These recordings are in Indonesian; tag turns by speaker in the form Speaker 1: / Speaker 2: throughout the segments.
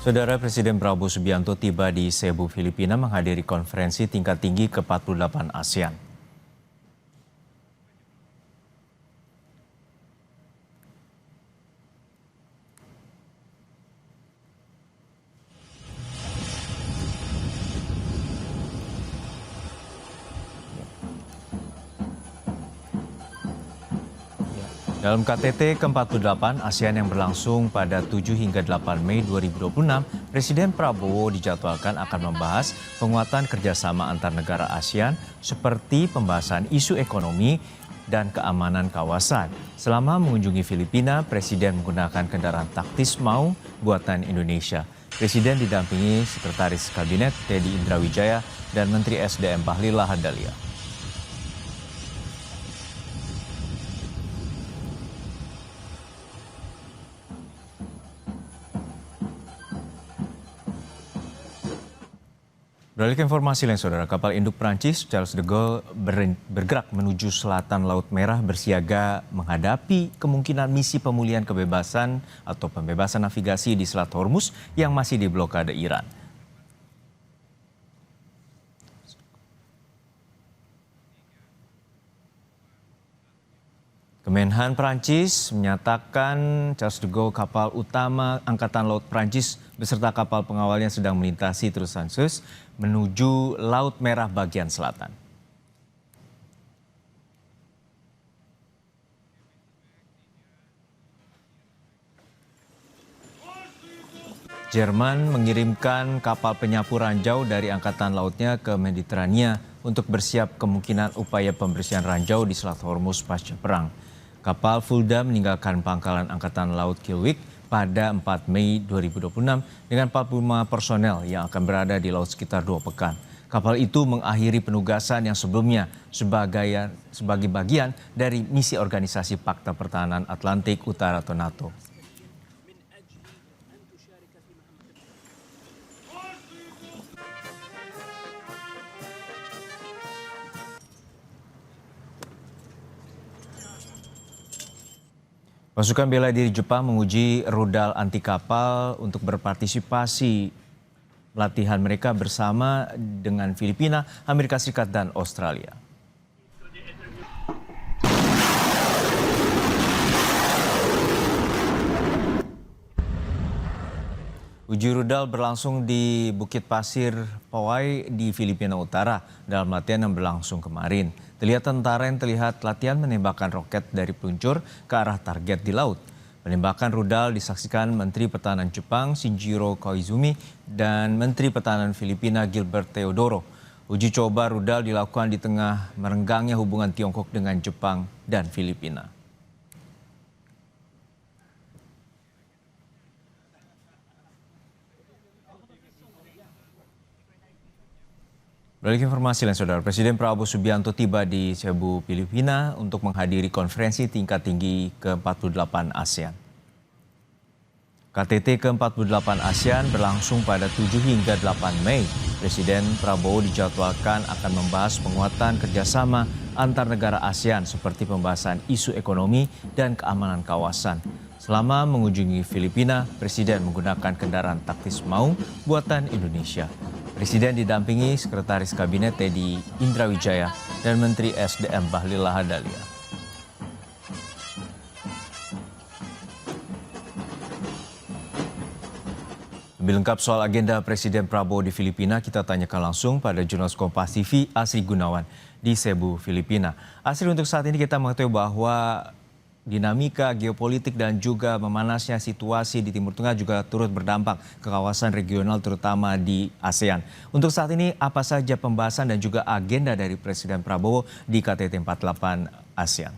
Speaker 1: Saudara Presiden Prabowo Subianto tiba di Cebu, Filipina menghadiri konferensi tingkat tinggi ke-48 ASEAN. Dalam KTT ke-48 ASEAN yang berlangsung pada 7 hingga 8 Mei 2026, Presiden Prabowo dijadwalkan akan membahas penguatan kerjasama antar negara ASEAN seperti pembahasan isu ekonomi dan keamanan kawasan. Selama mengunjungi Filipina, Presiden menggunakan kendaraan taktis Maung buatan Indonesia. Presiden didampingi Sekretaris Kabinet Teddy Indrawijaya dan Menteri SDM Bahlil Lahadalia. Beralih ke informasi lain, saudara. Kapal induk Prancis Charles de Gaulle bergerak menuju selatan Laut Merah bersiaga menghadapi kemungkinan misi pemulihan kebebasan atau pembebasan navigasi di Selat Hormuz yang masih diblokade Iran. Kemenhan Prancis menyatakan Charles de Gaulle, kapal utama Angkatan Laut Prancis beserta kapal pengawalnya sedang melintasi terusan Suez menuju Laut Merah bagian selatan. Jerman mengirimkan kapal penyapu ranjau dari Angkatan Lautnya ke Mediterania untuk bersiap kemungkinan upaya pembersihan ranjau di Selat Hormuz pasca perang. Kapal Fulda meninggalkan pangkalan Angkatan Laut Kielwijk pada 4 Mei 2026 dengan 45 personel yang akan berada di laut sekitar 2 pekan. Kapal itu mengakhiri penugasan yang sebelumnya sebagai bagian dari misi Organisasi Pakta Pertahanan Atlantik Utara atau NATO. Pasukan bela diri Jepang menguji rudal anti kapal untuk berpartisipasi latihan mereka bersama dengan Filipina, Amerika Serikat, dan Australia. Uji rudal berlangsung di Bukit Pasir, Powai di Filipina Utara dalam latihan yang berlangsung kemarin. Terlihat tentara yang terlihat latihan menembakkan roket dari peluncur ke arah target di laut. Penembakan rudal disaksikan Menteri Pertahanan Jepang Shinjiro Koizumi dan Menteri Pertahanan Filipina Gilbert Teodoro. Uji coba rudal dilakukan di tengah merenggangnya hubungan Tiongkok dengan Jepang dan Filipina. Beralih informasi lain, saudara. Presiden Prabowo Subianto tiba di Cebu, Filipina untuk menghadiri konferensi tingkat tinggi ke-48 ASEAN. KTT ke-48 ASEAN berlangsung pada 7 hingga 8 Mei. Presiden Prabowo dijadwalkan akan membahas penguatan kerjasama antar negara ASEAN seperti pembahasan isu ekonomi dan keamanan kawasan. Selama mengunjungi Filipina, Presiden menggunakan kendaraan taktis Maung buatan Indonesia. Presiden didampingi Sekretaris Kabinet Teddy Indrawijaya dan Menteri SDM Bahlil Lahadalia. Lebih lengkap soal agenda Presiden Prabowo di Filipina, kita tanyakan langsung pada jurnalis Kompas TV Asri Gunawan di Cebu, Filipina. Asri, untuk saat ini kita mengetahui bahwa dinamika geopolitik dan juga memanasnya situasi di Timur Tengah juga turut berdampak ke kawasan regional terutama di ASEAN. Untuk saat ini apa saja pembahasan dan juga agenda dari Presiden Prabowo di KTT 48 ASEAN?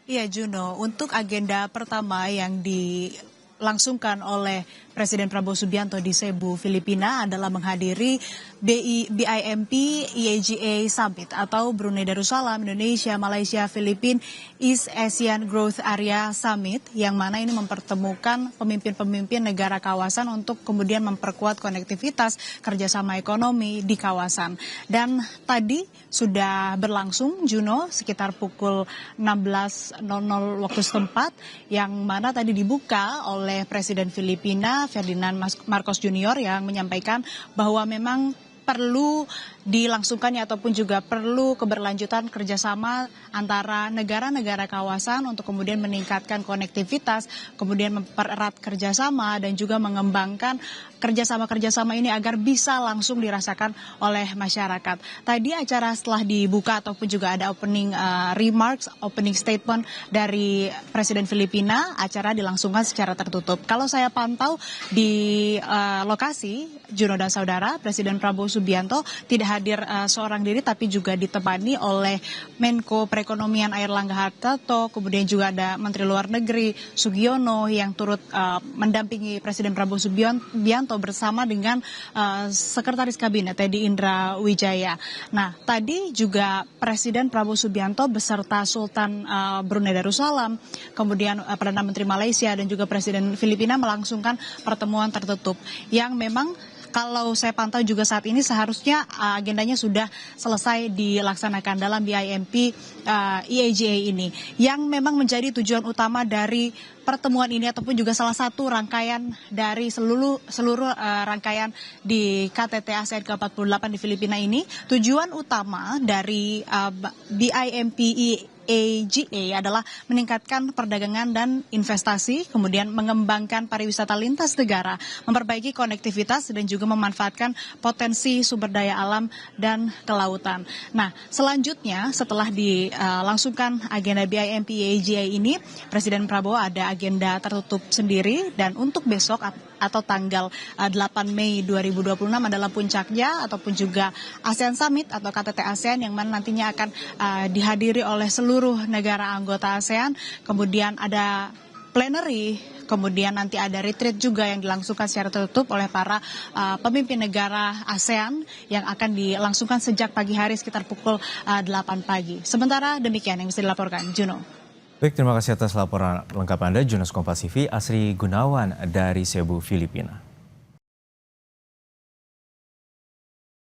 Speaker 2: Iya Juno, untuk agenda pertama yang dilangsungkan oleh Presiden Prabowo Subianto di Cebu, Filipina adalah menghadiri BIMP EAGA Summit atau Brunei Darussalam, Indonesia, Malaysia, Filipina East Asian Growth Area Summit, yang mana ini mempertemukan pemimpin-pemimpin negara kawasan untuk kemudian memperkuat konektivitas kerjasama ekonomi di kawasan. Dan tadi sudah berlangsung, Juno, sekitar pukul 16.00 waktu setempat, yang mana tadi dibuka oleh Presiden Filipina Ferdinand Marcos Junior yang menyampaikan bahwa memang perlu dilangsungkannya ataupun juga perlu keberlanjutan kerjasama antara negara-negara kawasan untuk kemudian meningkatkan konektivitas, kemudian mempererat kerjasama dan juga mengembangkan kerjasama-kerjasama ini agar bisa langsung dirasakan oleh masyarakat. Tadi acara setelah dibuka ataupun juga ada opening remarks, opening statement dari Presiden Filipina, acara dilangsungkan secara tertutup. Kalau saya pantau di lokasi, Juno dan saudara, Presiden Prabowo Subianto tidak hadir seorang diri, tapi juga ditemani oleh Menko Perekonomian Airlangga Hartarto, kemudian juga ada Menteri Luar Negeri Sugiono yang turut mendampingi Presiden Prabowo Subianto bersama dengan Sekretaris Kabinet Teddy Indra Wijaya. Nah, tadi juga Presiden Prabowo Subianto beserta Sultan Brunei Darussalam, kemudian Perdana Menteri Malaysia dan juga Presiden Filipina melangsungkan pertemuan tertutup yang memang kalau saya pantau juga saat ini seharusnya agendanya sudah selesai dilaksanakan dalam BIMP EAGA ini, yang memang menjadi tujuan utama dari pertemuan ini ataupun juga salah satu rangkaian dari seluruh rangkaian di KTT ASEAN ke-48 di Filipina ini. Tujuan utama dari BIMP EAGA adalah meningkatkan perdagangan dan investasi, kemudian mengembangkan pariwisata lintas negara, memperbaiki konektivitas dan juga memanfaatkan potensi sumber daya alam dan kelautan. Nah, selanjutnya setelah dilangsungkan agenda BIMP EAGA ini, Presiden Prabowo ada agenda tertutup sendiri, dan untuk besok atau tanggal 8 Mei 2026 adalah puncaknya ataupun juga ASEAN Summit atau KTT ASEAN, yang mana nantinya akan dihadiri oleh seluruh negara anggota ASEAN. Kemudian ada plenary, kemudian nanti ada retreat juga yang dilangsungkan secara tertutup oleh para pemimpin negara ASEAN yang akan dilangsungkan sejak pagi hari sekitar pukul 8 pagi. Sementara demikian yang bisa dilaporkan, Juno.
Speaker 1: Baik, terima kasih atas laporan lengkap Anda, Jurnalis Kompas TV, Asri Gunawan dari Cebu, Filipina.